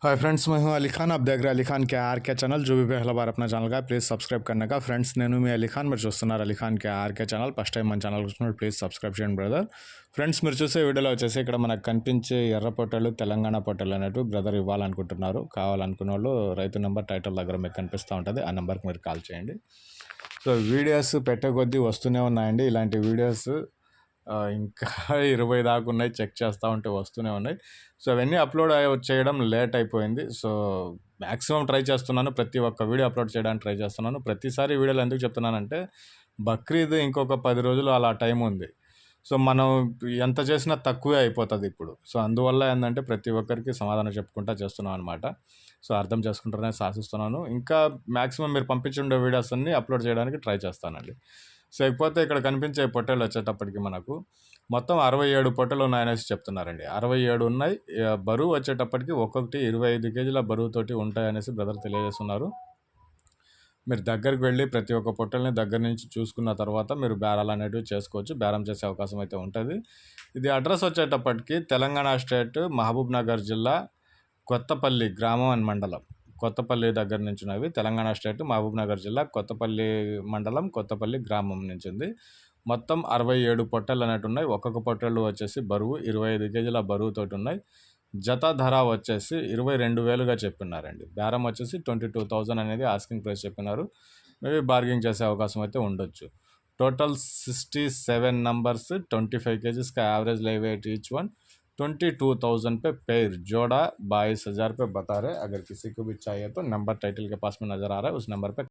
Hi friends, मैं हूं अली खान। आप देख रहे हैं अली खान के आर के चैनल। जो भी पहला बार अपना ఛానల్ का प्लीज़ సబ్స్క్రైబ్ करने का ఫ్రెండ్స్, నేను మీ అలీ ఖాన్. మీరు చూస్తున్నారు అలీ ఖాన్ కే ఆర్కే ఛానల్. ఫస్ట్ టైం మన ఛానల్ చూస్తున్నారు ప్లీజ్ సబ్స్క్రైబ్ చేయండి బ్రదర్. ఫ్రెండ్స్, మీరు చూసే వీడియోలో వచ్చేసి ఇక్కడ మనకు కనిపించే ఎర్ర పొట్టలు తెలంగాణ పొట్టలు అనేవి బ్రదర్ ఇవ్వాలనుకుంటున్నారు. కావాలనుకున్న వాళ్ళు రైతు నెంబర్ టైటిల్ దగ్గర మీకు కనిపిస్తూ ఉంటుంది, ఆ నెంబర్కి మీరు కాల్ చేయండి. సో వీడియోస్ పెట్టే కొద్దీ వస్తూనే ఉన్నాయండి ఇలాంటి వీడియోస్. ఇంకా 20 దాకా ఉన్నాయి, చెక్ చేస్తూ ఉంటే వస్తూనే ఉన్నాయి. సో అవన్నీ అప్లోడ్ చేయడం లేట్ అయిపోయింది. సో మ్యాక్సిమం ట్రై చేస్తున్నాను, ప్రతి ఒక్క వీడియో అప్లోడ్ చేయడానికి ట్రై చేస్తున్నాను. ప్రతిసారి వీడియోలు ఎందుకు చెప్తున్నానంటే బక్రీద్ ఇంకొక 10 రోజులు అలా టైం ఉంది. సో మనం ఎంత చేసినా తక్కువే అయిపోతుంది ఇప్పుడు. సో అందువల్ల ఏంటంటే ప్రతి ఒక్కరికి సమాధానం చెప్పుకుంటా చేస్తున్నాం అనమాట. సో అర్థం చేసుకుంటారని ఆశిస్తున్నాను. ఇంకా మ్యాక్సిమం మీరు పంపించుండే వీడియోస్ అన్నీ అప్లోడ్ చేయడానికి ట్రై చేస్తానండి. సో ఇకపోతే ఇక్కడ కనిపించే పొట్టేలు వచ్చేటప్పటికి మనకు మొత్తం 67 పొట్టలు ఉన్నాయనేసి చెప్తున్నారండి. 67 ఉన్నాయి. బరువు వచ్చేటప్పటికి ఒక్కొక్కటి 25 కేజీల బరువుతోటి ఉంటాయనేసి బ్రదర్ తెలియజేస్తున్నారు. మీరు దగ్గరికి వెళ్ళి ప్రతి ఒక్క పొట్టల్ని దగ్గర నుంచి చూసుకున్న తర్వాత మీరు బేరాలు అనేటివి చేసుకోవచ్చు, బేరం చేసే అవకాశం అయితే ఉంటుంది. ఇది అడ్రస్ వచ్చేటప్పటికి తెలంగాణ స్టేట్ మహబూబ్ నగర్ జిల్లా కొత్తపల్లి గ్రామం అండ్ మండలం. కొత్తపల్లి దగ్గర నుంచి ఉన్నవి. తెలంగాణ స్టేట్ మహబూబ్ నగర్ జిల్లా కొత్తపల్లి మండలం కొత్తపల్లి గ్రామం నుంచి ఉంది. మొత్తం 67 పొట్టలు అనేవి ఉన్నాయి. ఒక్కొక్క పొట్టలు వచ్చేసి బరువు 25 కేజీల బరువుతోటి ఉన్నాయి. జత ధర వచ్చేసి 22,000గా చెప్పినారండి. బేరం వచ్చేసి 22,000 అనేది ఆస్కింగ్ ప్రైస్ చెప్పినారు. మేబీ బార్గింగ్ చేసే అవకాశం అయితే ఉండొచ్చు. टोटल 67 नंबर्स, 25 केजीज का average live wait each one, 22,000 पे पेयर जोड़ा 22,000 पे बता रहे. अगर किसी को भी चाहिए तो नंबर टाइटल के पास में नज़र आ रहा है, उस नंबर पे